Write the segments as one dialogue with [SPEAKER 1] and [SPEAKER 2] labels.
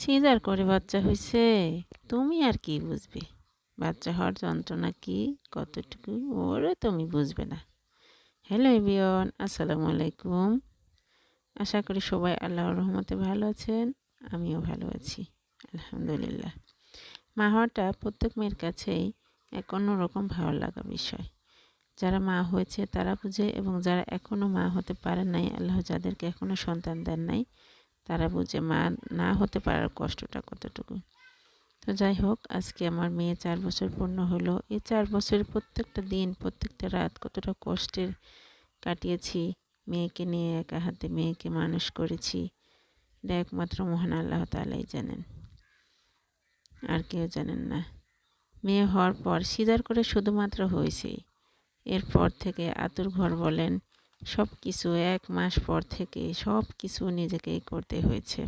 [SPEAKER 1] Caesar করে বাচ্চা হইছে, তুমি আর কি বুঝবে বাচ্চা হওয়ার যন্ত্রণা কি, কতটুকু ওরে তুমি বুঝবে না। হ্যালো এভরিওয়ান, আসসালামু আলাইকুম। আশা করি সবাই আল্লাহর রহমতে ভালো আছেন, আমিও ভালো আছি আলহামদুলিল্লাহ। মা হওয়াটা প্রত্যেক মেয়ের কাছেই এক অন্যরকম ভালো লাগা বিষয়। যারা মা হয়েছে তারা বুঝে, এবং যারা এখনও মা হতে পারেন নাই, আল্লাহ যাদেরকে এখনও সন্তান দেন নাই, তারা বুঝে মা না হতে পারার কষ্টটা কতটুকু। তো যাই হোক, আজকে আমার মেয়ে 4 বছর পূর্ণ হলো। এই 4 বছরের প্রত্যেকটা দিন, প্রত্যেকটা রাত কতটা কষ্টের কাটিয়েছি। মেয়েকে নিয়ে একা হাতে মেয়েকে মানুষ করেছি, এটা একমাত্র মহান আল্লাহ তাআলাই জানেন, আর কেউ জানেন না। মেয়ে হওয়ার পর সিজার করে শুধুমাত্র হয়েছে, এরপর থেকে আতুর ঘর বলেন সব কিছু 1 মাস পর থেকে সব কিছু নিজেকেই করতে হয়েছে।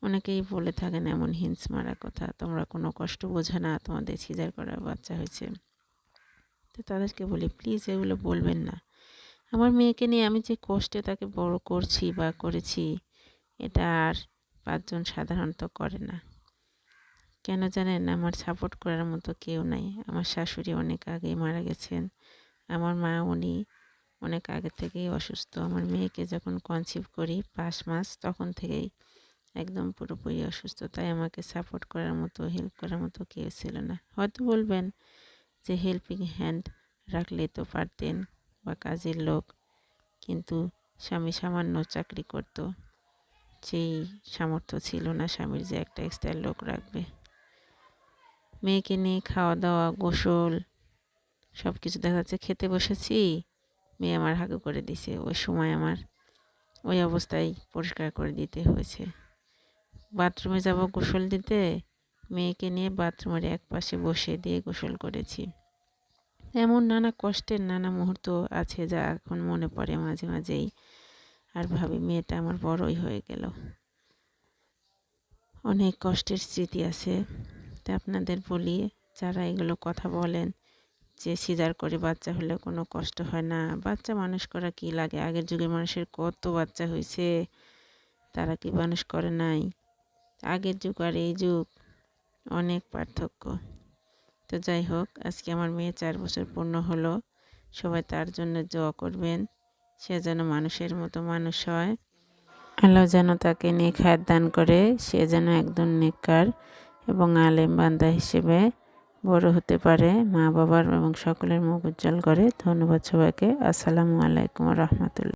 [SPEAKER 1] অনেকেই বলে থাকেন এমন হিংস মারা কথা, তোমরা কোনো কষ্ট বোঝো না, তোমাদের সিজার করা বাচ্চা হয়েছে। তো তাদেরকে বলি, প্লিজ এগুলো বলবেন না। আমার মেয়েকে নিয়ে আমি যে কষ্টে তাকে বড় করছি বা করেছি, এটা আর 5 জন সাধারণত করে না। কেন জানেন? আমার সাপোর্ট করার মতো কেউ নাই। আমার শাশুড়ি অনেক আগেই মারা গেছেন। আমার মা, উনি অনেক আগে থেকেই অসুস্থ। আমার মেয়েকে যখন কনসিভ করি 5 মাস, তখন থেকেই একদম পুরোপুরি অসুস্থ। তাই আমাকে সাপোর্ট করার মতো, হেল্প করার মতো কেউ ছিল না। হয়তো বলবেন যে হেল্পিং হ্যান্ড রাখলেই তো পারতেন, বা কাজের লোক, কিন্তু স্বামী সামান্য চাকরি করত, সেই সামর্থ্য ছিল না স্বামীর যে একটা এক্সট্রা লোক রাখবে। মেয়েকে নিয়ে খাওয়া দাওয়া, গোসল সব কিছু, দেখা যাচ্ছে খেতে বসেছি, মেয়ে আমার হাগু করে দিছে, ওই সময় আমার ওই অবস্থায় পরিষ্কার করে দিতে হয়েছে। বাথরুমে যাব গোসল দিতে, মেয়েকে নিয়ে বাথরুমের এক পাশে বসে দিয়ে গোসল করেছি। এমন নানা কষ্টের নানা মুহূর্ত আছে যা এখন মনে পড়ে মাঝে মাঝেই, আর ভাবি মেয়েটা আমার বড়ই হয়ে গেল। অনেক কষ্টের স্মৃতি আছে। তা আপনাদের বলি, যারা এগুলো কথা বলেন যে সিজার করে বাচ্চা হলে কোনো কষ্ট হয় না, বাচ্চা মানুষ করা কি লাগে, আগের যুগের মানুষের কত বাচ্চা হয়েছে, তারা কি মানুষ করে নাই? আগের যুগ আর এই যুগ অনেক পার্থক্য। তো যাই হোক, আজকে আমার মেয়ে 4 বছর পূর্ণ হলো। সবাই তার জন্য দোয়া করবেন, সে যেন মানুষের মতো মানুষ হয়, আল্লাহ যেন তাকে নেক হায়াত দান করে, সে যেন একজন নেককার এবং আলেম বান্দা হিসেবে বড় হতে পারে, মা বাবার এবং সকলের মুখ উজ্জ্বল করে। ধন্যবাদ সবাইকে। আসসালামু আলাইকুম রহমতুল্লাহ।